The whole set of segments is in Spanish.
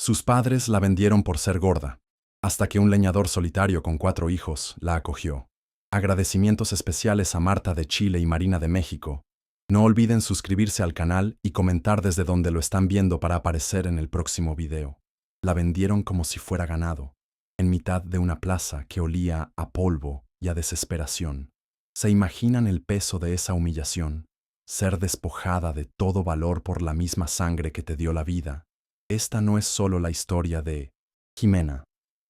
Sus padres la vendieron por ser gorda, hasta que un leñador solitario con 4 hijos la acogió. Agradecimientos especiales a Marta de Chile y Marina de México. No olviden suscribirse al canal y comentar desde donde lo están viendo para aparecer en el próximo video. La vendieron como si fuera ganado, en mitad de una plaza que olía a polvo y a desesperación. ¿Se imaginan el peso de esa humillación? Ser despojada de todo valor por la misma sangre que te dio la vida. Esta no es solo la historia de Jimena,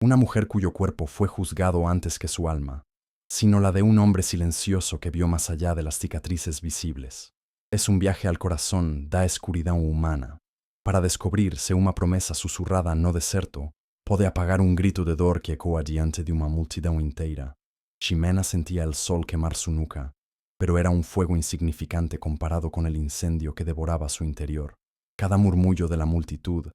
una mujer cuyo cuerpo fue juzgado antes que su alma, sino la de un hombre silencioso que vio más allá de las cicatrices visibles. Es un viaje al corazón da escuridão humana. Para descobrirse uma promessa sussurrada no deserto, pode apagar un grito de dor que ecoa diante de uma multidão inteira. Jimena sentía el sol quemar su nuca, pero era un fuego insignificante comparado con el incendio que devoraba su interior. Cada murmullo de la multitud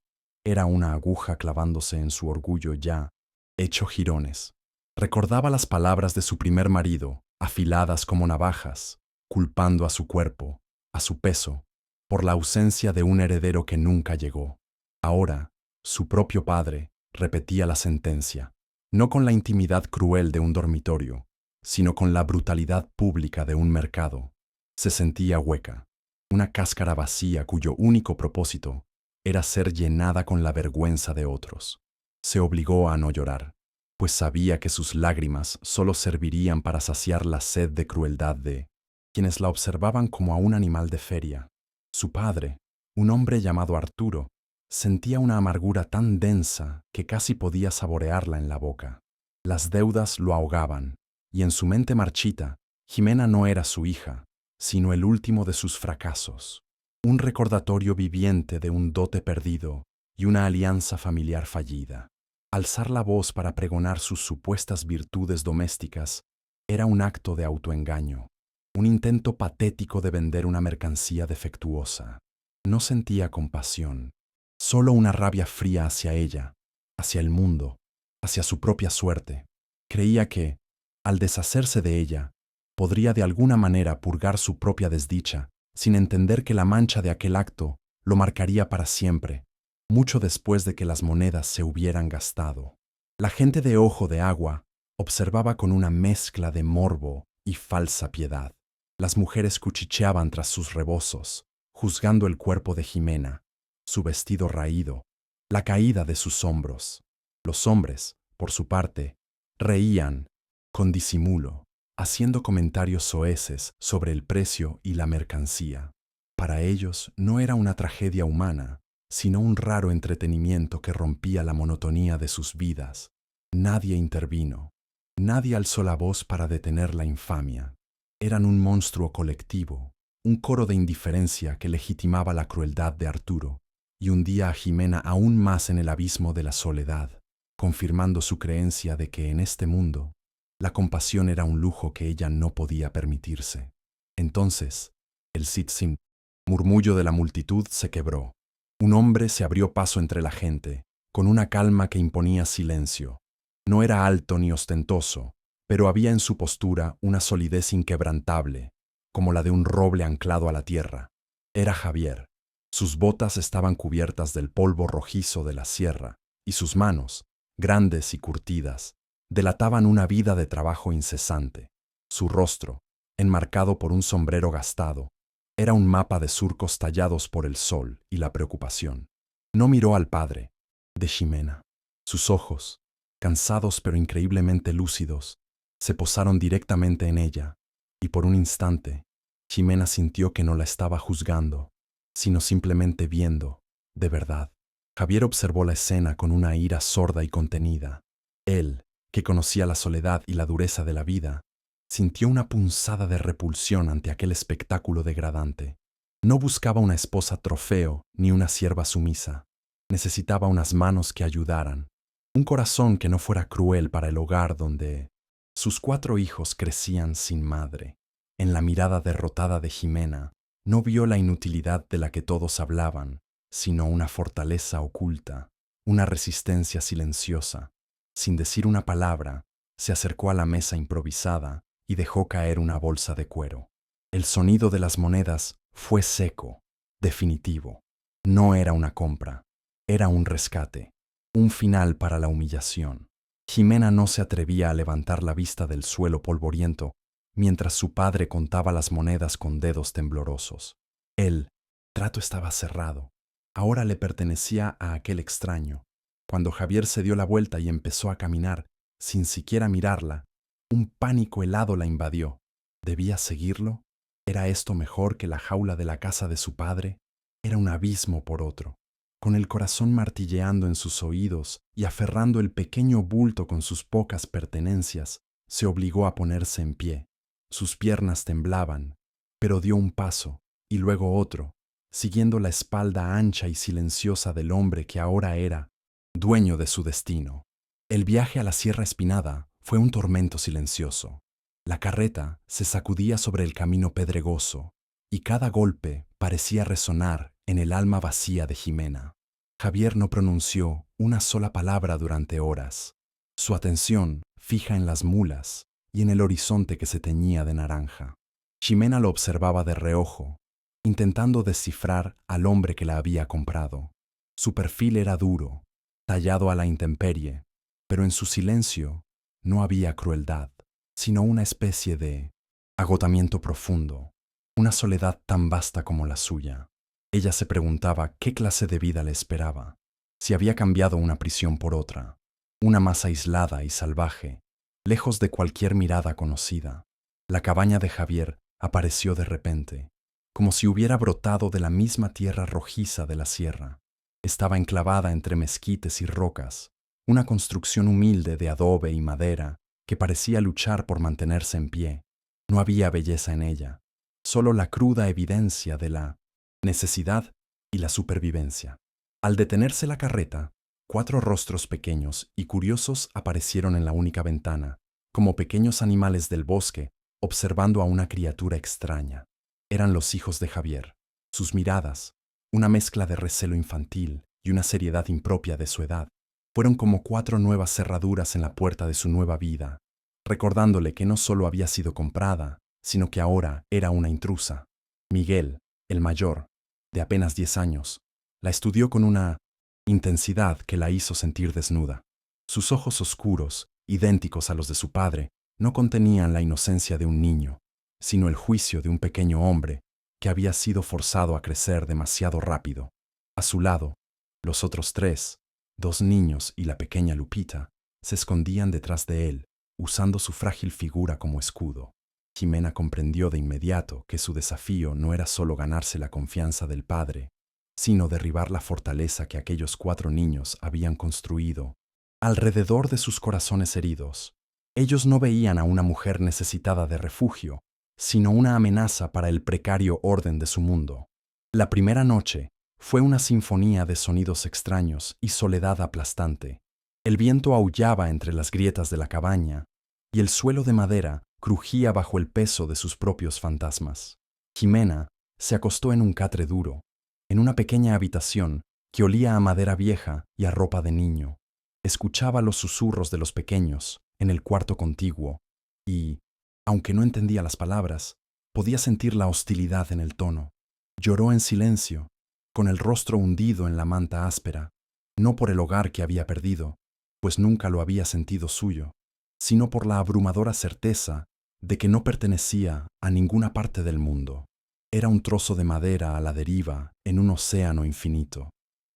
era una aguja clavándose en su orgullo ya hecho jirones. Recordaba las palabras de su primer marido, afiladas como navajas, culpando a su cuerpo, a su peso, por la ausencia de un heredero que nunca llegó. Ahora, su propio padre repetía la sentencia, no con la intimidad cruel de un dormitorio, sino con la brutalidad pública de un mercado. Se sentía hueca, una cáscara vacía cuyo único propósito era ser llenada con la vergüenza de otros. Se obligó a no llorar, pues sabía que sus lágrimas solo servirían para saciar la sed de crueldad de quienes la observaban como a un animal de feria. Su padre, un hombre llamado Arturo, sentía una amargura tan densa que casi podía saborearla en la boca. Las deudas lo ahogaban, y en su mente marchita, Jimena no era su hija, sino el último de sus fracasos, un recordatorio viviente de un dote perdido y una alianza familiar fallida. Alzar la voz para pregonar sus supuestas virtudes domésticas era un acto de autoengaño, un intento patético de vender una mercancía defectuosa. No sentía compasión, solo una rabia fría hacia ella, hacia el mundo, hacia su propia suerte. Creía que, al deshacerse de ella, podría de alguna manera purgar su propia desdicha, sin entender que la mancha de aquel acto lo marcaría para siempre, mucho después de que las monedas se hubieran gastado. La gente de Ojo de Agua observaba con una mezcla de morbo y falsa piedad. Las mujeres cuchicheaban tras sus rebozos, juzgando el cuerpo de Jimena, su vestido raído, la caída de sus hombros. Los hombres, por su parte, reían, con disimulo, haciendo comentarios soeces sobre el precio y la mercancía. Para ellos no era una tragedia humana, sino un raro entretenimiento que rompía la monotonía de sus vidas. Nadie intervino, nadie alzó la voz para detener la infamia. Eran un monstruo colectivo, un coro de indiferencia que legitimaba la crueldad de Arturo, y hundía a Jimena aún más en el abismo de la soledad, confirmando su creencia de que en este mundo la compasión era un lujo que ella no podía permitirse. Entonces, el sitzim, murmullo de la multitud, se quebró. Un hombre se abrió paso entre la gente, con una calma que imponía silencio. No era alto ni ostentoso, pero había en su postura una solidez inquebrantable, como la de un roble anclado a la tierra. Era Javier. Sus botas estaban cubiertas del polvo rojizo de la sierra, y sus manos, grandes y curtidas, delataban una vida de trabajo incesante. Su rostro, enmarcado por un sombrero gastado, era un mapa de surcos tallados por el sol y la preocupación. No miró al padre, de Jimena. Sus ojos, cansados pero increíblemente lúcidos, se posaron directamente en ella, y por un instante, Jimena sintió que no la estaba juzgando, sino simplemente viendo, de verdad. Javier observó la escena con una ira sorda y contenida. Él, que conocía la soledad y la dureza de la vida, sintió una punzada de repulsión ante aquel espectáculo degradante. No buscaba una esposa trofeo ni una sierva sumisa. Necesitaba unas manos que ayudaran, un corazón que no fuera cruel para el hogar donde sus 4 hijos crecían sin madre. En la mirada derrotada de Jimena, no vio la inutilidad de la que todos hablaban, sino una fortaleza oculta, una resistencia silenciosa. Sin decir una palabra, se acercó a la mesa improvisada y dejó caer una bolsa de cuero. El sonido de las monedas fue seco, definitivo. No era una compra, Era un rescate, un final para la humillación. Jimena no se atrevía a levantar la vista del suelo polvoriento mientras su padre contaba las monedas con dedos temblorosos. El trato estaba cerrado. Ahora le pertenecía a aquel extraño. Cuando Javier se dio la vuelta y empezó a caminar, sin siquiera mirarla, un pánico helado la invadió. ¿Debía seguirlo? ¿Era esto mejor que la jaula de la casa de su padre? Era un abismo por otro. Con el corazón martilleando en sus oídos y aferrando el pequeño bulto con sus pocas pertenencias, se obligó a ponerse en pie. Sus piernas temblaban, pero dio un paso y luego otro, siguiendo la espalda ancha y silenciosa del hombre que ahora era dueño de su destino. El viaje a la Sierra Espinada fue un tormento silencioso. La carreta se sacudía sobre el camino pedregoso y cada golpe parecía resonar en el alma vacía de Jimena. Javier no pronunció una sola palabra durante horas, su atención fija en las mulas y en el horizonte que se teñía de naranja. Jimena lo observaba de reojo, intentando descifrar al hombre que la había comprado. Su perfil era duro, tallado a la intemperie, pero en su silencio no había crueldad, sino una especie de agotamiento profundo, una soledad tan vasta como la suya. Ella se preguntaba qué clase de vida le esperaba, si había cambiado una prisión por otra, una más aislada y salvaje, lejos de cualquier mirada conocida. La cabaña de Javier apareció de repente, como si hubiera brotado de la misma tierra rojiza de la sierra. Estaba enclavada entre mezquites y rocas, una construcción humilde de adobe y madera que parecía luchar por mantenerse en pie. No había belleza en ella, solo la cruda evidencia de la necesidad y la supervivencia. Al detenerse la carreta, 4 rostros pequeños y curiosos aparecieron en la única ventana, como pequeños animales del bosque, observando a una criatura extraña. Eran los hijos de Javier. Sus miradas, una mezcla de recelo infantil y una seriedad impropia de su edad, fueron como 4 nuevas cerraduras en la puerta de su nueva vida, recordándole que no solo había sido comprada, sino que ahora era una intrusa. Miguel, el mayor, de apenas 10 años, la estudió con una intensidad que la hizo sentir desnuda. Sus ojos oscuros, idénticos a los de su padre, no contenían la inocencia de un niño, sino el juicio de un pequeño hombre que había sido forzado a crecer demasiado rápido. A su lado, los otros 3, 2 niños y la pequeña Lupita, se escondían detrás de él, usando su frágil figura como escudo. Jimena comprendió de inmediato que su desafío no era solo ganarse la confianza del padre, sino derribar la fortaleza que aquellos 4 niños habían construido alrededor de sus corazones heridos. Ellos no veían a una mujer necesitada de refugio, sino una amenaza para el precario orden de su mundo. La primera noche fue una sinfonía de sonidos extraños y soledad aplastante. El viento aullaba entre las grietas de la cabaña y el suelo de madera crujía bajo el peso de sus propios fantasmas. Jimena se acostó en un catre duro, en una pequeña habitación que olía a madera vieja y a ropa de niño. Escuchaba los susurros de los pequeños en el cuarto contiguo y, aunque no entendía las palabras, podía sentir la hostilidad en el tono. Lloró en silencio, con el rostro hundido en la manta áspera, no por el hogar que había perdido, pues nunca lo había sentido suyo, sino por la abrumadora certeza de que no pertenecía a ninguna parte del mundo. Era un trozo de madera a la deriva en un océano infinito.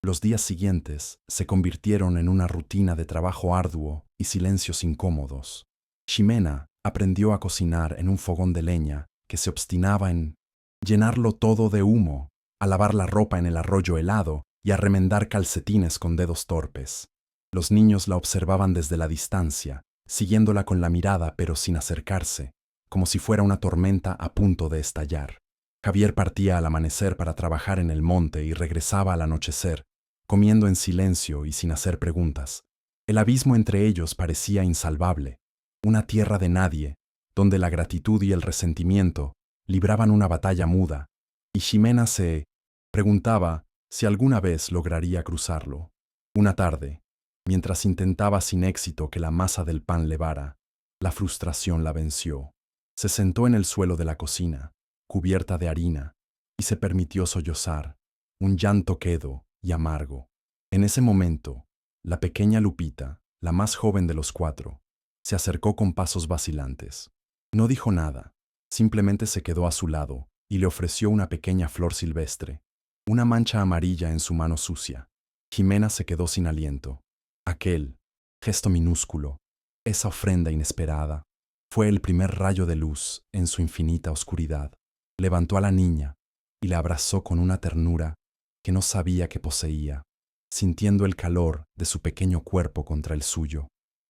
Los días siguientes se convirtieron en una rutina de trabajo arduo y silencios incómodos. Ximena aprendió a cocinar en un fogón de leña que se obstinaba en llenarlo todo de humo, a lavar la ropa en el arroyo helado y a remendar calcetines con dedos torpes. Los niños la observaban desde la distancia, siguiéndola con la mirada pero sin acercarse, como si fuera una tormenta a punto de estallar. Javier partía al amanecer para trabajar en el monte y regresaba al anochecer, comiendo en silencio y sin hacer preguntas. El abismo entre ellos parecía insalvable, una tierra de nadie, donde la gratitud y el resentimiento libraban una batalla muda, y Ximena se preguntaba si alguna vez lograría cruzarlo. Una tarde, mientras intentaba sin éxito que la masa del pan levara, la frustración la venció. Se sentó en el suelo de la cocina, cubierta de harina, y se permitió sollozar, un llanto quedo y amargo. En ese momento, la pequeña Lupita, la más joven de los cuatro, se acercó con pasos vacilantes. No dijo nada, simplemente se quedó a su lado y le ofreció una pequeña flor silvestre, una mancha amarilla en su mano sucia. Jimena se quedó sin aliento. Aquel gesto minúsculo, esa ofrenda inesperada, fue el primer rayo de luz en su infinita oscuridad. Levantó a la niña y la abrazó con una ternura que no sabía que poseía, sintiendo el calor de su pequeño cuerpo contra el suyo.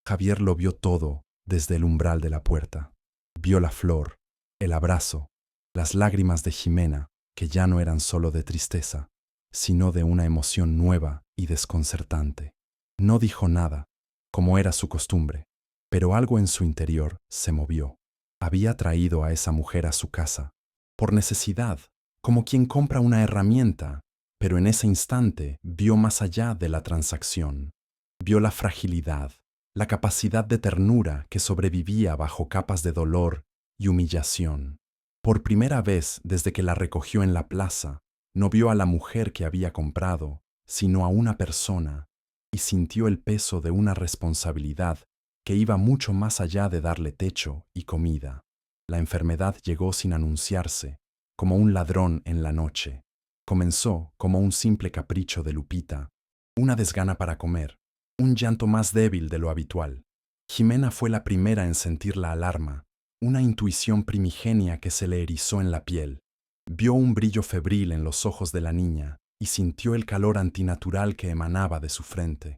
Javier lo vio todo desde el umbral de la puerta. Vio la flor, el abrazo, las lágrimas de Jimena, que ya no eran solo de tristeza, sino de una emoción nueva y desconcertante. No dijo nada, como era su costumbre, pero algo en su interior se movió. Había traído a esa mujer a su casa, por necesidad, como quien compra una herramienta, pero en ese instante vio más allá de la transacción. Vio la fragilidad, la capacidad de ternura que sobrevivía bajo capas de dolor y humillación. Por primera vez desde que la recogió en la plaza, no vio a la mujer que había comprado, sino a una persona, y sintió el peso de una responsabilidad que iba mucho más allá de darle techo y comida. La enfermedad llegó sin anunciarse, como un ladrón en la noche. Comenzó como un simple capricho de Lupita, una desgana para comer, un llanto más débil de lo habitual. Jimena fue la primera en sentir la alarma, una intuición primigenia que se le erizó en la piel. Vio un brillo febril en los ojos de la niña y sintió el calor antinatural que emanaba de su frente.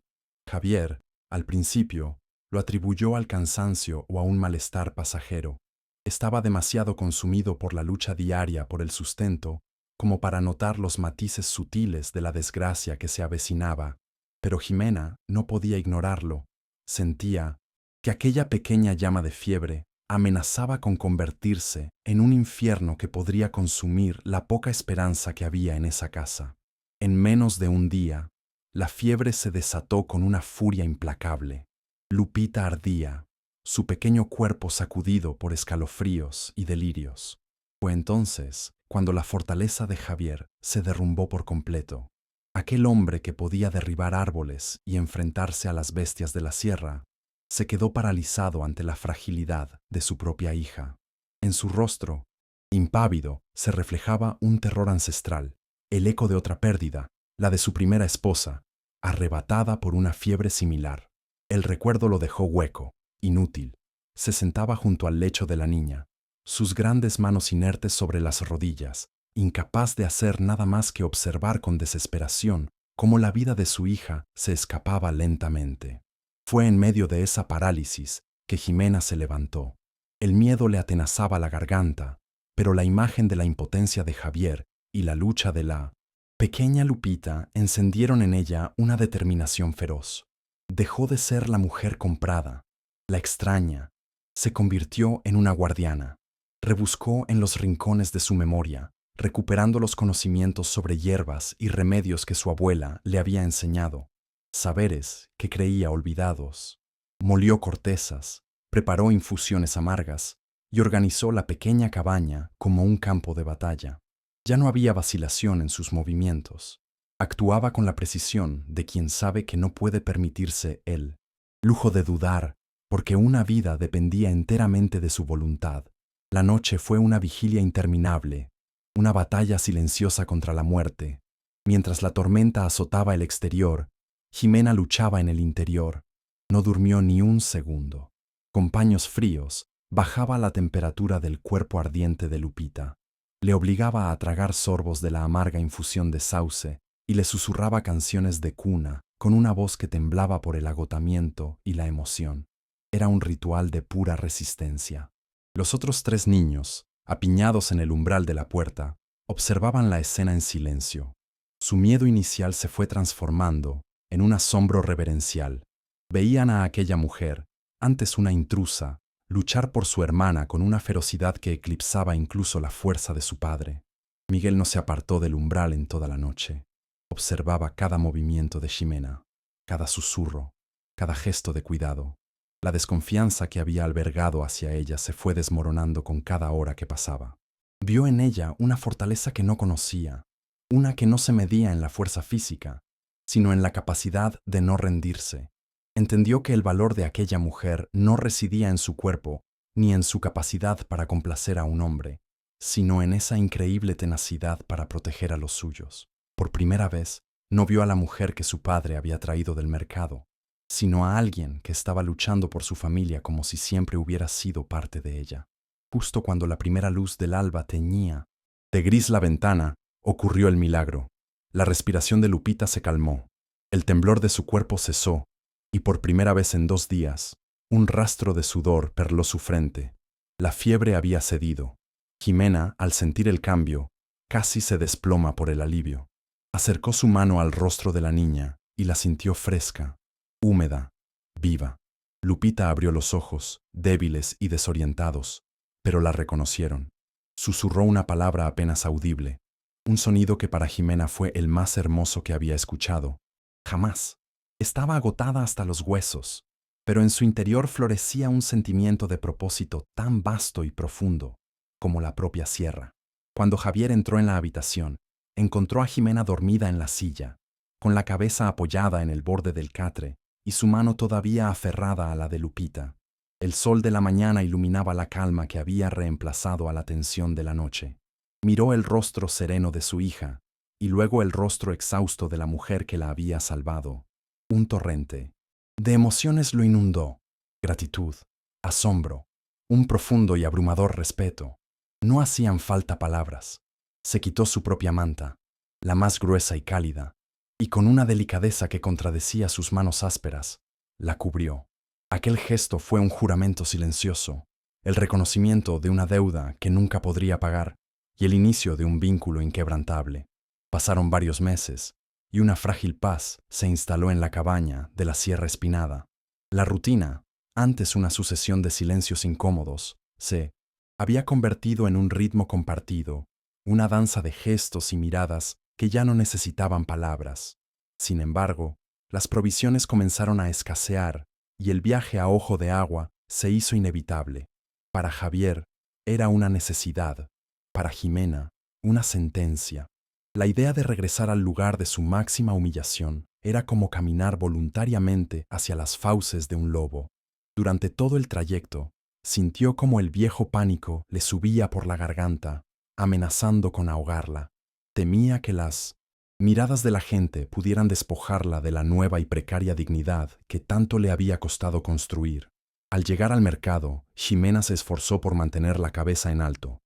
Javier, al principio, lo atribuyó al cansancio o a un malestar pasajero. Estaba demasiado consumido por la lucha diaria por el sustento como para notar los matices sutiles de la desgracia que se avecinaba, pero Jimena no podía ignorarlo. Sentía que aquella pequeña llama de fiebre amenazaba con convertirse en un infierno que podría consumir la poca esperanza que había en esa casa. En menos de un día, la fiebre se desató con una furia implacable. Lupita ardía, su pequeño cuerpo sacudido por escalofríos y delirios. Fue entonces cuando la fortaleza de Javier se derrumbó por completo. Aquel hombre que podía derribar árboles y enfrentarse a las bestias de la sierra, se quedó paralizado ante la fragilidad de su propia hija. En su rostro, impávido, se reflejaba un terror ancestral, el eco de otra pérdida, la de su primera esposa, arrebatada por una fiebre similar. El recuerdo lo dejó hueco, inútil. Se sentaba junto al lecho de la niña, sus grandes manos inertes sobre las rodillas, incapaz de hacer nada más que observar con desesperación cómo la vida de su hija se escapaba lentamente. Fue en medio de esa parálisis que Jimena se levantó. El miedo le atenazaba la garganta, pero la imagen de la impotencia de Javier y la lucha de la pequeña Lupita encendieron en ella una determinación feroz. Dejó de ser la mujer comprada, la extraña, se convirtió en una guardiana. Rebuscó en los rincones de su memoria, recuperando los conocimientos sobre hierbas y remedios que su abuela le había enseñado, saberes que creía olvidados. Molió cortezas, preparó infusiones amargas y organizó la pequeña cabaña como un campo de batalla. Ya no había vacilación en sus movimientos. Actuaba con la precisión de quien sabe que no puede permitirse el lujo de dudar, porque una vida dependía enteramente de su voluntad. La noche fue una vigilia interminable, una batalla silenciosa contra la muerte. Mientras la tormenta azotaba el exterior, Jimena luchaba en el interior. No durmió ni un segundo. Con paños fríos, bajaba la temperatura del cuerpo ardiente de Lupita. Le obligaba a tragar sorbos de la amarga infusión de sauce y le susurraba canciones de cuna con una voz que temblaba por el agotamiento y la emoción. Era un ritual de pura resistencia. Los otros 3 niños, apiñados en el umbral de la puerta, observaban la escena en silencio. Su miedo inicial se fue transformando en un asombro reverencial. Veían a aquella mujer, antes una intrusa, luchar por su hermana con una ferocidad que eclipsaba incluso la fuerza de su padre. Miguel no se apartó del umbral en toda la noche. Observaba cada movimiento de Jimena, cada susurro, cada gesto de cuidado. La desconfianza que había albergado hacia ella se fue desmoronando con cada hora que pasaba. Vio en ella una fortaleza que no conocía, una que no se medía en la fuerza física, sino en la capacidad de no rendirse. Entendió que el valor de aquella mujer no residía en su cuerpo ni en su capacidad para complacer a un hombre, sino en esa increíble tenacidad para proteger a los suyos. Por primera vez, no vio a la mujer que su padre había traído del mercado, sino a alguien que estaba luchando por su familia como si siempre hubiera sido parte de ella. Justo cuando la primera luz del alba teñía de gris la ventana, ocurrió el milagro. La respiración de Lupita se calmó, el temblor de su cuerpo cesó, y por primera vez en 2 días, un rastro de sudor perló su frente. La fiebre había cedido. Jimena, al sentir el cambio, casi se desploma por el alivio. Acercó su mano al rostro de la niña y la sintió fresca, húmeda, viva. Lupita abrió los ojos, débiles y desorientados, pero la reconocieron. Susurró una palabra apenas audible, un sonido que para Jimena fue el más hermoso que había escuchado. Jamás. Estaba agotada hasta los huesos, pero en su interior florecía un sentimiento de propósito tan vasto y profundo como la propia sierra. Cuando Javier entró en la habitación, encontró a Jimena dormida en la silla, con la cabeza apoyada en el borde del catre y su mano todavía aferrada a la de Lupita. El sol de la mañana iluminaba la calma que había reemplazado a la tensión de la noche. Miró el rostro sereno de su hija y luego el rostro exhausto de la mujer que la había salvado. Un torrente de emociones lo inundó: gratitud, asombro, un profundo y abrumador respeto. No hacían falta palabras. Se quitó su propia manta, la más gruesa y cálida, y con una delicadeza que contradecía sus manos ásperas, la cubrió. Aquel gesto fue un juramento silencioso, el reconocimiento de una deuda que nunca podría pagar y el inicio de un vínculo inquebrantable. Pasaron varios meses, y una frágil paz se instaló en la cabaña de la Sierra Espinada. La rutina, antes una sucesión de silencios incómodos, se había convertido en un ritmo compartido, una danza de gestos y miradas que ya no necesitaban palabras. Sin embargo, las provisiones comenzaron a escasear y el viaje a Ojo de Agua se hizo inevitable. Para Javier era una necesidad, para Jimena una sentencia. La idea de regresar al lugar de su máxima humillación era como caminar voluntariamente hacia las fauces de un lobo. Durante todo el trayecto, sintió como el viejo pánico le subía por la garganta, amenazando con ahogarla. Temía que las miradas de la gente pudieran despojarla de la nueva y precaria dignidad que tanto le había costado construir. Al llegar al mercado, Jimena se esforzó por mantener la cabeza en alto.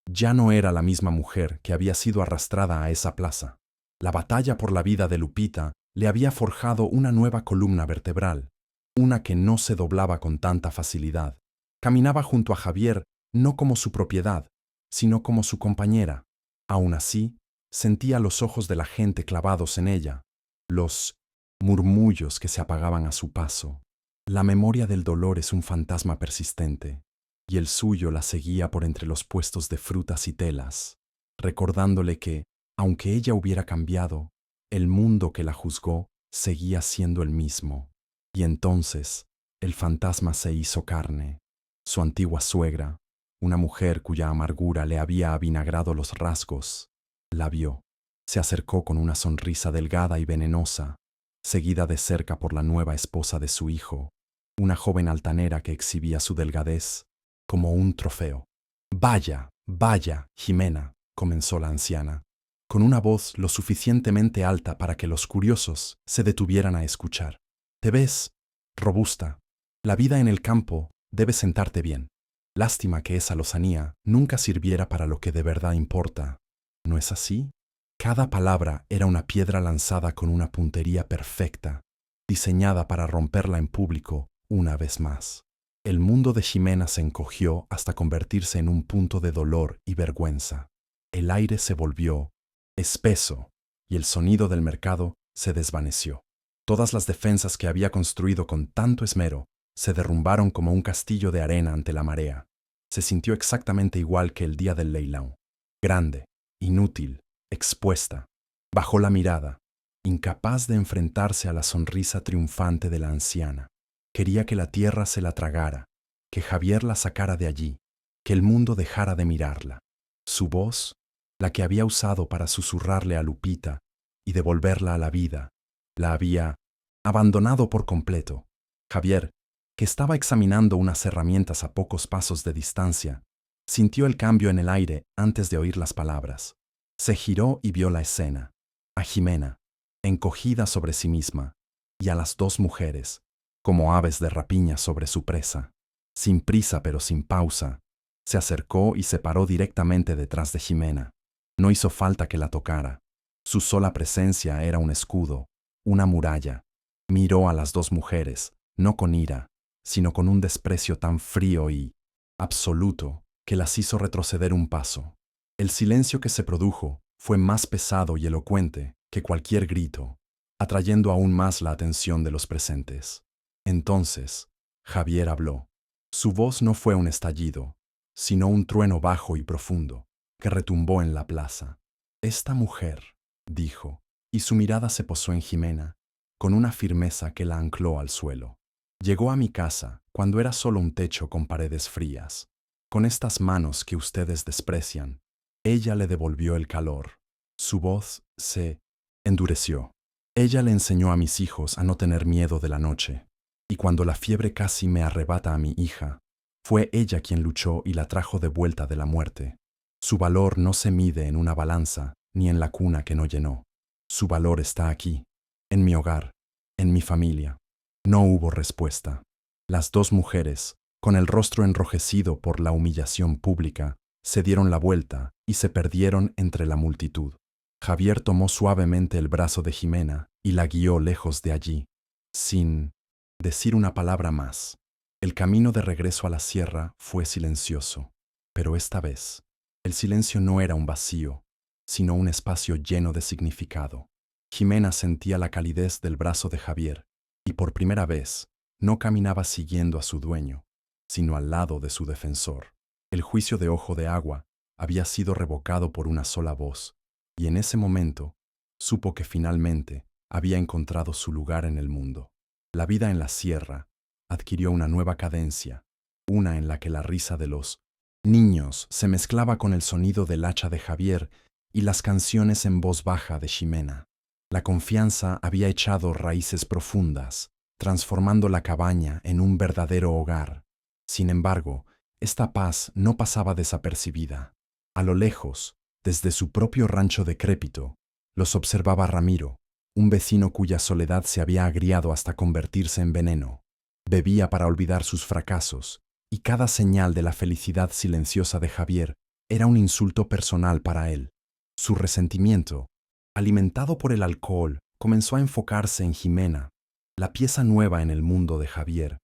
Ya no era la misma mujer que había sido arrastrada a esa plaza. La batalla por la vida de Lupita le había forjado una nueva columna vertebral, una que no se doblaba con tanta facilidad. Caminaba junto a Javier no como su propiedad, sino como su compañera. Aún así, sentía los ojos de la gente clavados en ella, los murmullos que se apagaban a su paso. La memoria del dolor es un fantasma persistente, y el suyo la seguía por entre los puestos de frutas y telas, recordándole que, aunque ella hubiera cambiado, el mundo que la juzgó seguía siendo el mismo. Y entonces, el fantasma se hizo carne. Su antigua suegra, una mujer cuya amargura le había avinagrado los rasgos, la vio. Se acercó con una sonrisa delgada y venenosa, seguida de cerca por la nueva esposa de su hijo, una joven altanera que exhibía su delgadez como un trofeo. «Vaya, vaya, Jimena», comenzó la anciana, con una voz lo suficientemente alta para que los curiosos se detuvieran a escuchar. «Te ves robusta. La vida en el campo debe sentarte bien. Lástima que esa lozanía nunca sirviera para lo que de verdad importa. ¿No es así?» Cada palabra era una piedra lanzada con una puntería perfecta, diseñada para romperla en público una vez más. El mundo de Jimena se encogió hasta convertirse en un punto de dolor y vergüenza. El aire se volvió espeso y el sonido del mercado se desvaneció. Todas las defensas que había construido con tanto esmero se derrumbaron como un castillo de arena ante la marea. Se sintió exactamente igual que el día del leilão. Grande, inútil, expuesta. Bajó la mirada, incapaz de enfrentarse a la sonrisa triunfante de la anciana. Quería que la tierra se la tragara, que Javier la sacara de allí, que el mundo dejara de mirarla. Su voz, la que había usado para susurrarle a Lupita y devolverla a la vida, La había abandonado por completo. Javier, que estaba examinando unas herramientas a pocos pasos de distancia, sintió el cambio en el aire antes de oír las palabras. Se giró y vio la escena. A Jimena, encogida sobre sí misma, y a las dos mujeres, como aves de rapiña sobre su presa. Sin prisa pero sin pausa, se acercó y se paró directamente detrás de Jimena. No hizo falta que la tocara. Su sola presencia era un escudo, una muralla. Miró a las dos mujeres, no con ira, sino con un desprecio tan frío y absoluto que las hizo retroceder un paso. El silencio que se produjo fue más pesado y elocuente que cualquier grito, atrayendo aún más la atención de los presentes. Entonces, Javier habló. Su voz no fue un estallido, sino un trueno bajo y profundo, que retumbó en la plaza. Esta mujer, dijo, y su mirada se posó en Jimena, con una firmeza que la ancló al suelo. Llegó a mi casa cuando era solo un techo con paredes frías. Con estas manos que ustedes desprecian, ella le devolvió el calor. Su voz se endureció. Ella le enseñó a mis hijos a no tener miedo de la noche. Y cuando la fiebre casi me arrebata a mi hija, fue ella quien luchó y la trajo de vuelta de la muerte. Su valor no se mide en una balanza ni en la cuna que no llenó. Su valor está aquí, en mi hogar, en mi familia. No hubo respuesta. Las dos mujeres, con el rostro enrojecido por la humillación pública, se dieron la vuelta y se perdieron entre la multitud. Javier tomó suavemente el brazo de Jimena y la guió lejos de allí, sin decir una palabra más. El camino de regreso a la sierra fue silencioso, pero esta vez, el silencio no era un vacío, sino un espacio lleno de significado. Jimena sentía la calidez del brazo de Javier, y por primera vez, no caminaba siguiendo a su dueño, sino al lado de su defensor. El juicio de Ojo de Agua había sido revocado por una sola voz, y en ese momento supo que finalmente había encontrado su lugar en el mundo. La vida en la sierra adquirió una nueva cadencia, una en la que la risa de los niños se mezclaba con el sonido del hacha de Javier y las canciones en voz baja de Ximena. La confianza había echado raíces profundas, transformando la cabaña en un verdadero hogar. Sin embargo, esta paz no pasaba desapercibida. A lo lejos, desde su propio rancho decrépito, los observaba Ramiro, un vecino cuya soledad se había agriado hasta convertirse en veneno. Bebía para olvidar sus fracasos, y cada señal de la felicidad silenciosa de Javier era un insulto personal para él. Su resentimiento, alimentado por el alcohol, comenzó a enfocarse en Jimena, la pieza nueva en el mundo de Javier,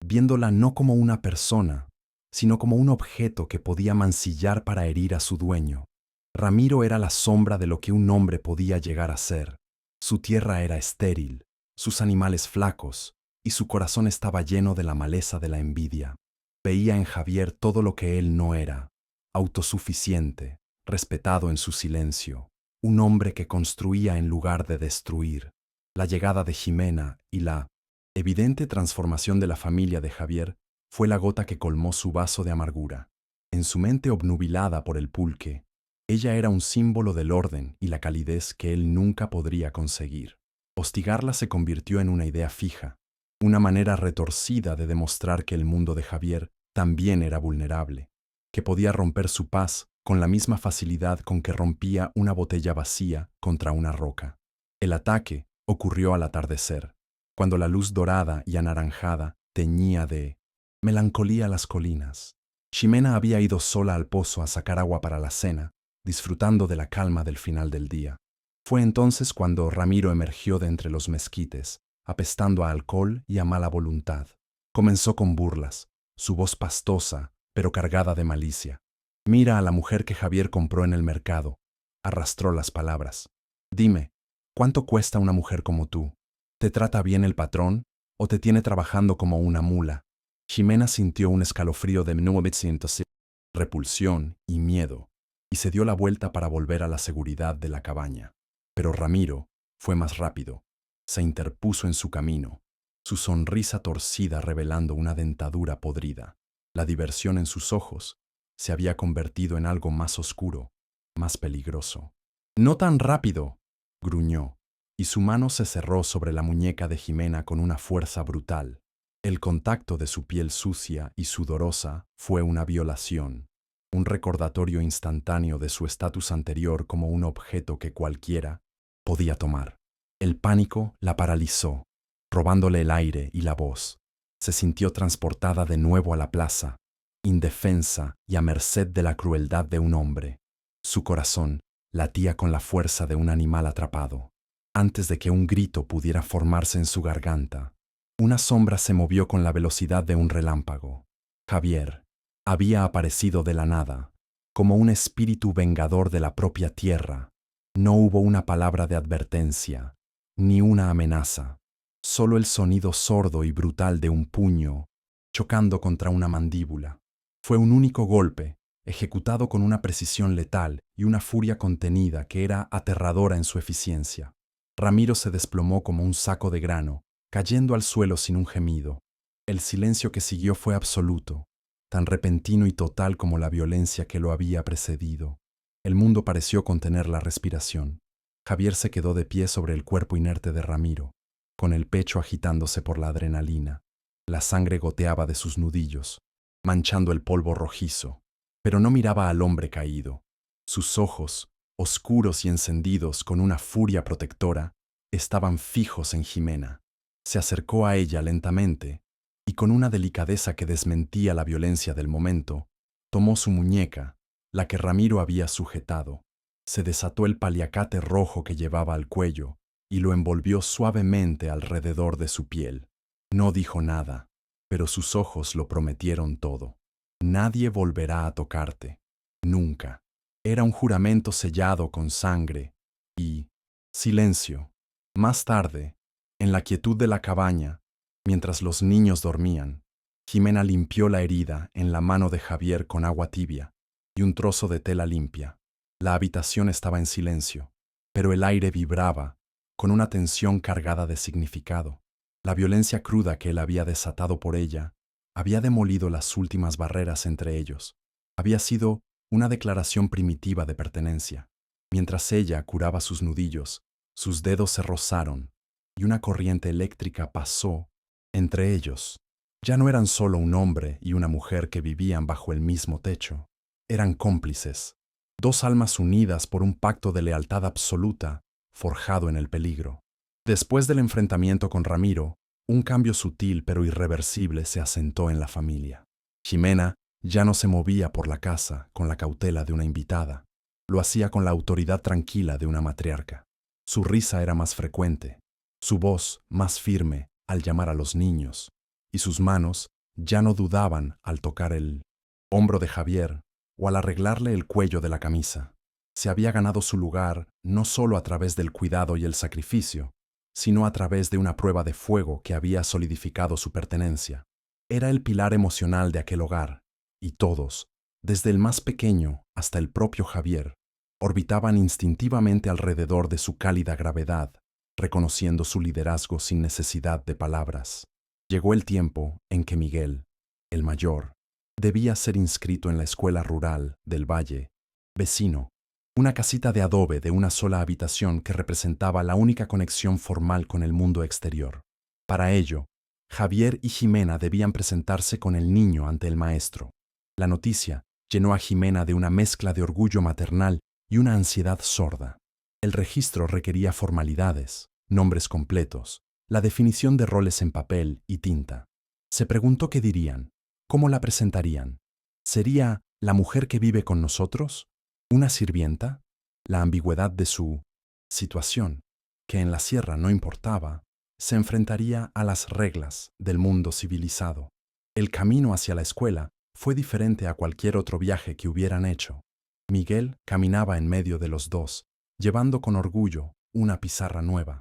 viéndola no como una persona, sino como un objeto que podía mancillar para herir a su dueño. Ramiro era la sombra de lo que un hombre podía llegar a ser. Su tierra era estéril, sus animales flacos, y su corazón estaba lleno de la maleza de la envidia. Veía en Javier todo lo que él no era: autosuficiente, respetado en su silencio, un hombre que construía en lugar de destruir. La llegada de Jimena y la evidente transformación de la familia de Javier fue la gota que colmó su vaso de amargura. En su mente obnubilada por el pulque, ella era un símbolo del orden y la calidez que él nunca podría conseguir. Hostigarla se convirtió en una idea fija, una manera retorcida de demostrar que el mundo de Javier también era vulnerable, que podía romper su paz con la misma facilidad con que rompía una botella vacía contra una roca. El ataque ocurrió al atardecer, cuando la luz dorada y anaranjada teñía de melancolía las colinas. Ximena había ido sola al pozo a sacar agua para la cena, disfrutando de la calma del final del día. Fue entonces cuando Ramiro emergió de entre los mezquites, apestando a alcohol y a mala voluntad. Comenzó con burlas, su voz pastosa, pero cargada de malicia. «Mira a la mujer que Javier compró en el mercado», arrastró las palabras. «Dime, ¿cuánto cuesta una mujer como tú? ¿Te trata bien el patrón o te tiene trabajando como una mula?» Ximena sintió un escalofrío de 900, repulsión y miedo, y se dio la vuelta para volver a la seguridad de la cabaña. Pero Ramiro fue más rápido. Se interpuso en su camino, su sonrisa torcida revelando una dentadura podrida. La diversión en sus ojos se había convertido en algo más oscuro, más peligroso. «No tan rápido», gruñó, y su mano se cerró sobre la muñeca de Jimena con una fuerza brutal. El contacto de su piel sucia y sudorosa fue una violación, un recordatorio instantáneo de su estatus anterior como un objeto que cualquiera podía tomar. El pánico la paralizó, robándole el aire y la voz. Se sintió transportada de nuevo a la plaza, indefensa y a merced de la crueldad de un hombre. Su corazón latía con la fuerza de un animal atrapado. Antes de que un grito pudiera formarse en su garganta, una sombra se movió con la velocidad de un relámpago. Javier había aparecido de la nada, como un espíritu vengador de la propia tierra. No hubo una palabra de advertencia, ni una amenaza, solo el sonido sordo y brutal de un puño chocando contra una mandíbula. Fue un único golpe, ejecutado con una precisión letal y una furia contenida que era aterradora en su eficiencia. Ramiro se desplomó como un saco de grano, cayendo al suelo sin un gemido. El silencio que siguió fue absoluto, tan repentino y total como la violencia que lo había precedido. El mundo pareció contener la respiración. Javier se quedó de pie sobre el cuerpo inerte de Ramiro, con el pecho agitándose por la adrenalina. La sangre goteaba de sus nudillos, manchando el polvo rojizo, pero no miraba al hombre caído. Sus ojos, oscuros y encendidos con una furia protectora, estaban fijos en Jimena. Se acercó a ella lentamente y con una delicadeza que desmentía la violencia del momento, tomó su muñeca, la que Ramiro había sujetado. Se desató el paliacate rojo que llevaba al cuello y lo envolvió suavemente alrededor de su piel. No dijo nada, pero sus ojos lo prometieron todo. Nadie volverá a tocarte. Nunca. Era un juramento sellado con sangre y silencio. Más tarde, en la quietud de la cabaña, mientras los niños dormían, Jimena limpió la herida en la mano de Javier con agua tibia y un trozo de tela limpia. La habitación estaba en silencio, pero el aire vibraba con una tensión cargada de significado. La violencia cruda que él había desatado por ella había demolido las últimas barreras entre ellos. Había sido una declaración primitiva de pertenencia. Mientras ella curaba sus nudillos, sus dedos se rozaron y una corriente eléctrica pasó entre ellos. Ya no eran solo un hombre y una mujer que vivían bajo el mismo techo. Eran cómplices, dos almas unidas por un pacto de lealtad absoluta, forjado en el peligro. Después del enfrentamiento con Ramiro, un cambio sutil pero irreversible se asentó en la familia. Jimena ya no se movía por la casa con la cautela de una invitada. Lo hacía con la autoridad tranquila de una matriarca. Su risa era más frecuente, su voz más firme al llamar a los niños, y sus manos ya no dudaban al tocar el hombro de Javier o al arreglarle el cuello de la camisa. Se había ganado su lugar no solo a través del cuidado y el sacrificio, sino a través de una prueba de fuego que había solidificado su pertenencia. Era el pilar emocional de aquel hogar, y todos, desde el más pequeño hasta el propio Javier, orbitaban instintivamente alrededor de su cálida gravedad, reconociendo su liderazgo sin necesidad de palabras. Llegó el tiempo en que Miguel, el mayor, debía ser inscrito en la escuela rural del Valle, vecino, una casita de adobe de una sola habitación que representaba la única conexión formal con el mundo exterior. Para ello, Javier y Jimena debían presentarse con el niño ante el maestro. La noticia llenó a Jimena de una mezcla de orgullo maternal y una ansiedad sorda. El registro requería formalidades, nombres completos, la definición de roles en papel y tinta. Se preguntó qué dirían, cómo la presentarían. ¿Sería la mujer que vive con nosotros? ¿Una sirvienta? La ambigüedad de su situación, que en la sierra no importaba, se enfrentaría a las reglas del mundo civilizado. El camino hacia la escuela fue diferente a cualquier otro viaje que hubieran hecho. Miguel caminaba en medio de los dos, llevando con orgullo una pizarra nueva.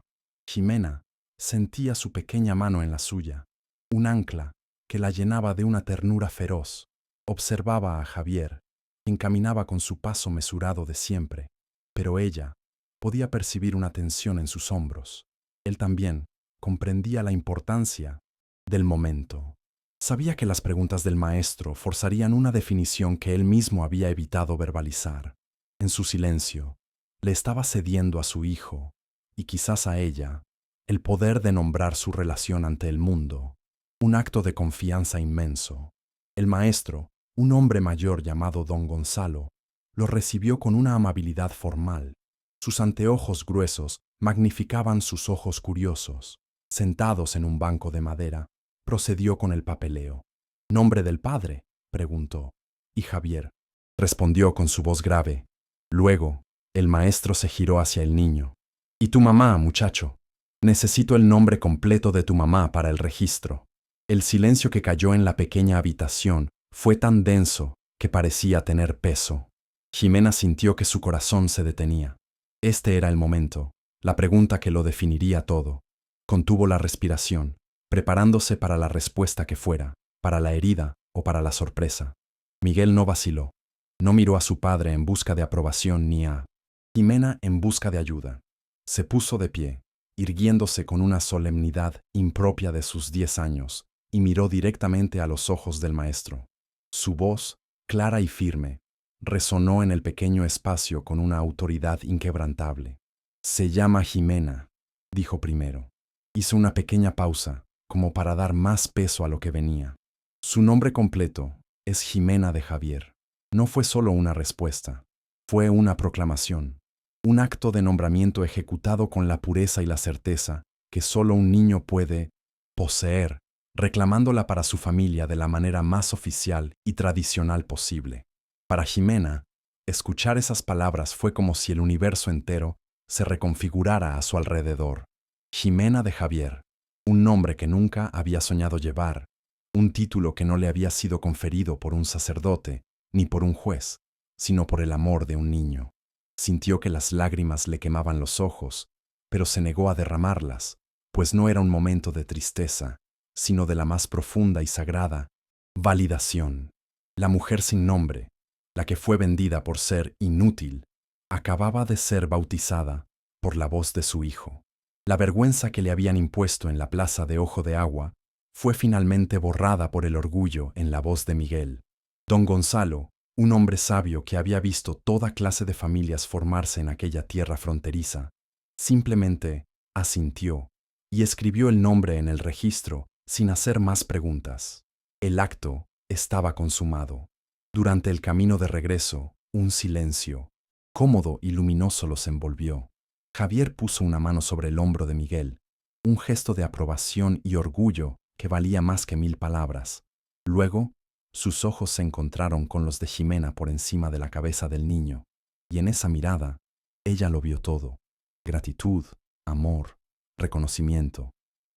Jimena sentía su pequeña mano en la suya, un ancla que la llenaba de una ternura feroz. Observaba a Javier, quien caminaba con su paso mesurado de siempre, pero ella podía percibir una tensión en sus hombros. Él también comprendía la importancia del momento. Sabía que las preguntas del maestro forzarían una definición que él mismo había evitado verbalizar. En su silencio, le estaba cediendo a su hijo, y quizás a ella, el poder de nombrar su relación ante el mundo, un acto de confianza inmenso. El maestro, un hombre mayor llamado don Gonzalo, lo recibió con una amabilidad formal. Sus anteojos gruesos magnificaban sus ojos curiosos. Sentados en un banco de madera, procedió con el papeleo. «¿Nombre del padre?», preguntó. Y Javier respondió con su voz grave. Luego, el maestro se giró hacia el niño. «¿Y tu mamá, muchacho? Necesito el nombre completo de tu mamá para el registro». El silencio que cayó en la pequeña habitación fue tan denso que parecía tener peso. Jimena sintió que su corazón se detenía. Este era el momento, la pregunta que lo definiría todo. Contuvo la respiración, preparándose para la respuesta que fuera, para la herida o para la sorpresa. Miguel no vaciló. No miró a su padre en busca de aprobación ni a Jimena en busca de ayuda. Se puso de pie, irguiéndose con una solemnidad impropia de sus 10 años, y miró directamente a los ojos del maestro. Su voz, clara y firme, resonó en el pequeño espacio con una autoridad inquebrantable. «Se llama Jimena», dijo primero. Hizo una pequeña pausa, como para dar más peso a lo que venía. Su nombre completo es Jimena de Javier. No fue solo una respuesta, fue una proclamación, un acto de nombramiento ejecutado con la pureza y la certeza que solo un niño puede poseer, reclamándola para su familia de la manera más oficial y tradicional posible. Para Jimena, escuchar esas palabras fue como si el universo entero se reconfigurara a su alrededor. Jimena de Javier, un nombre que nunca había soñado llevar, un título que no le había sido conferido por un sacerdote ni por un juez, sino por el amor de un niño. Sintió que las lágrimas le quemaban los ojos, pero se negó a derramarlas, pues no era un momento de tristeza, sino de la más profunda y sagrada validación. La mujer sin nombre, la que fue vendida por ser inútil, acababa de ser bautizada por la voz de su hijo. La vergüenza que le habían impuesto en la plaza de Ojo de Agua fue finalmente borrada por el orgullo en la voz de Miguel. Don Gonzalo, un hombre sabio que había visto toda clase de familias formarse en aquella tierra fronteriza, simplemente asintió y escribió el nombre en el registro sin hacer más preguntas. El acto estaba consumado. Durante el camino de regreso, un silencio cómodo y luminoso los envolvió. Javier puso una mano sobre el hombro de Miguel, un gesto de aprobación y orgullo que valía más que 1000 palabras. Luego, sus ojos se encontraron con los de Jimena por encima de la cabeza del niño, y en esa mirada, ella lo vio todo. Gratitud, amor, reconocimiento.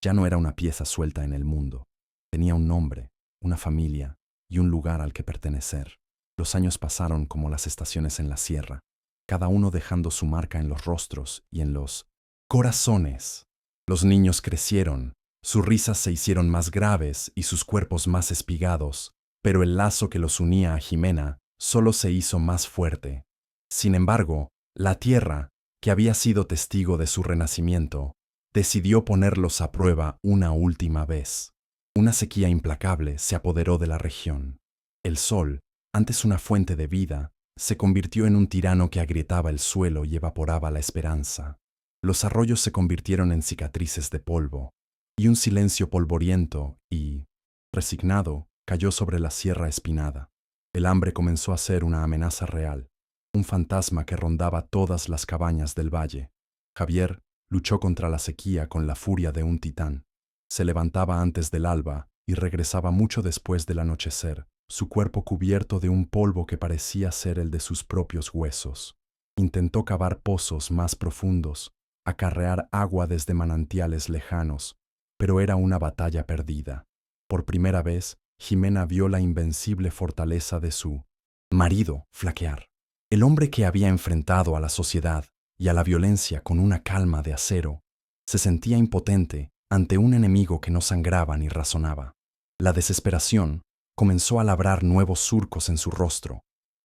Ya no era una pieza suelta en el mundo. Tenía un nombre, una familia y un lugar al que pertenecer. Los años pasaron como las estaciones en la sierra, cada uno dejando su marca en los rostros y en los corazones. Los niños crecieron, sus risas se hicieron más graves y sus cuerpos más espigados, pero el lazo que los unía a Jimena solo se hizo más fuerte. Sin embargo, la tierra, que había sido testigo de su renacimiento, decidió ponerlos a prueba una última vez. Una sequía implacable se apoderó de la región. El sol, antes una fuente de vida, se convirtió en un tirano que agrietaba el suelo y evaporaba la esperanza. Los arroyos se convirtieron en cicatrices de polvo, y un silencio polvoriento y, resignado, cayó sobre la sierra espinada. El hambre comenzó a ser una amenaza real, un fantasma que rondaba todas las cabañas del valle. Javier luchó contra la sequía con la furia de un titán. Se levantaba antes del alba y regresaba mucho después del anochecer, su cuerpo cubierto de un polvo que parecía ser el de sus propios huesos. Intentó cavar pozos más profundos, acarrear agua desde manantiales lejanos, pero era una batalla perdida. Por primera vez, Jimena vio la invencible fortaleza de su marido flaquear. El hombre que había enfrentado a la sociedad y a la violencia con una calma de acero, se sentía impotente ante un enemigo que no sangraba ni razonaba. La desesperación comenzó a labrar nuevos surcos en su rostro,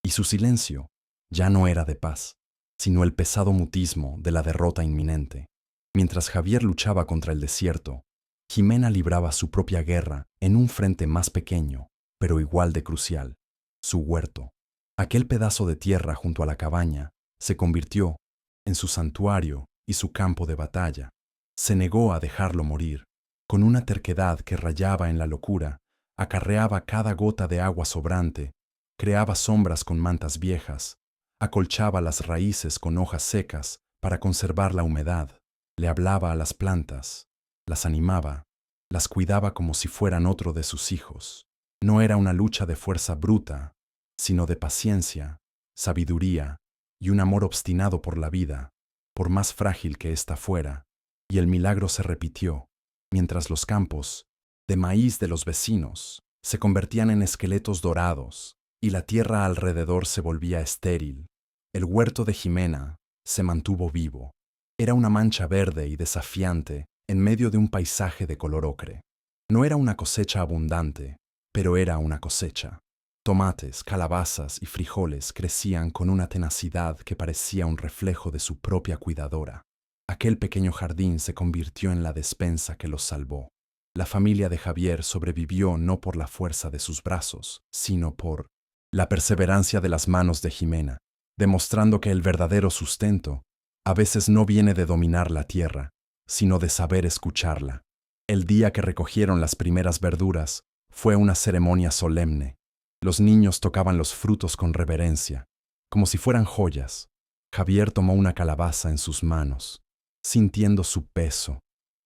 y su silencio ya no era de paz, sino el pesado mutismo de la derrota inminente. Mientras Javier luchaba contra el desierto, Jimena libraba su propia guerra en un frente más pequeño, pero igual de crucial: su huerto. Aquel pedazo de tierra junto a la cabaña se convirtió en su santuario y su campo de batalla. Se negó a dejarlo morir. Con una terquedad que rayaba en la locura, acarreaba cada gota de agua sobrante, creaba sombras con mantas viejas, acolchaba las raíces con hojas secas para conservar la humedad, le hablaba a las plantas, las animaba, las cuidaba como si fueran otro de sus hijos. No era una lucha de fuerza bruta, sino de paciencia, sabiduría y un amor obstinado por la vida, por más frágil que ésta fuera, y el milagro se repitió, mientras los campos de maíz de los vecinos se convertían en esqueletos dorados y la tierra alrededor se volvía estéril. El huerto de Jimena se mantuvo vivo. Era una mancha verde y desafiante en medio de un paisaje de color ocre. No era una cosecha abundante, pero era una cosecha. Tomates, calabazas y frijoles crecían con una tenacidad que parecía un reflejo de su propia cuidadora. Aquel pequeño jardín se convirtió en la despensa que los salvó. La familia de Javier sobrevivió no por la fuerza de sus brazos, sino por la perseverancia de las manos de Jimena, demostrando que el verdadero sustento a veces no viene de dominar la tierra, sino de saber escucharla. El día que recogieron las primeras verduras fue una ceremonia solemne. Los niños tocaban los frutos con reverencia, como si fueran joyas. Javier tomó una calabaza en sus manos, sintiendo su peso,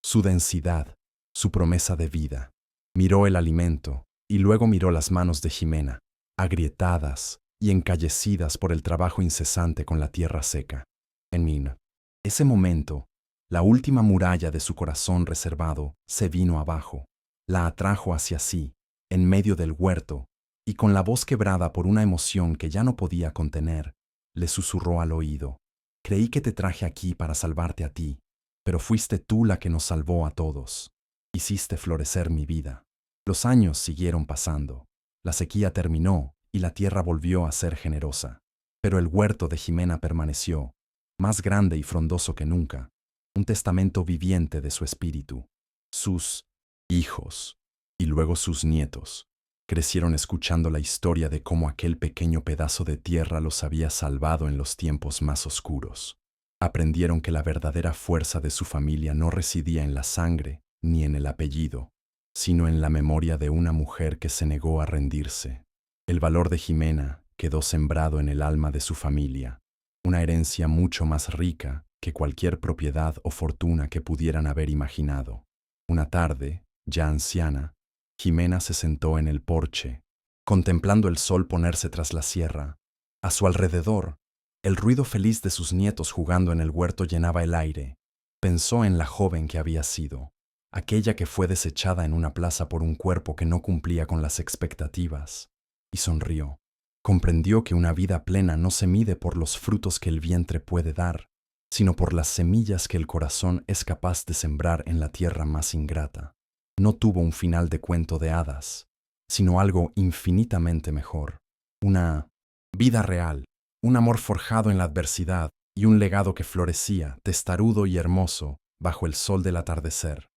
su densidad, su promesa de vida. Miró el alimento y luego miró las manos de Jimena, agrietadas y encallecidas por el trabajo incesante con la tierra seca. En ese momento, la última muralla de su corazón reservado se vino abajo, la atrajo hacia sí, en medio del huerto, y con la voz quebrada por una emoción que ya no podía contener, le susurró al oído: «Creí que te traje aquí para salvarte a ti, pero fuiste tú la que nos salvó a todos. Hiciste florecer mi vida». Los años siguieron pasando, la sequía terminó y la tierra volvió a ser generosa, pero el huerto de Jimena permaneció, más grande y frondoso que nunca, un testamento viviente de su espíritu. Sus hijos y luego sus nietos crecieron escuchando la historia de cómo aquel pequeño pedazo de tierra los había salvado en los tiempos más oscuros. Aprendieron que la verdadera fuerza de su familia no residía en la sangre ni en el apellido, sino en la memoria de una mujer que se negó a rendirse. El valor de Jimena quedó sembrado en el alma de su familia, una herencia mucho más rica que cualquier propiedad o fortuna que pudieran haber imaginado. Una tarde, ya anciana, Jimena se sentó en el porche, contemplando el sol ponerse tras la sierra. A su alrededor, el ruido feliz de sus nietos jugando en el huerto llenaba el aire. Pensó en la joven que había sido, aquella que fue desechada en una plaza por un cuerpo que no cumplía con las expectativas, y sonrió. Comprendió que una vida plena no se mide por los frutos que el vientre puede dar, sino por las semillas que el corazón es capaz de sembrar en la tierra más ingrata. No tuvo un final de cuento de hadas, sino algo infinitamente mejor. Una vida real, un amor forjado en la adversidad y un legado que florecía, testarudo y hermoso, bajo el sol del atardecer.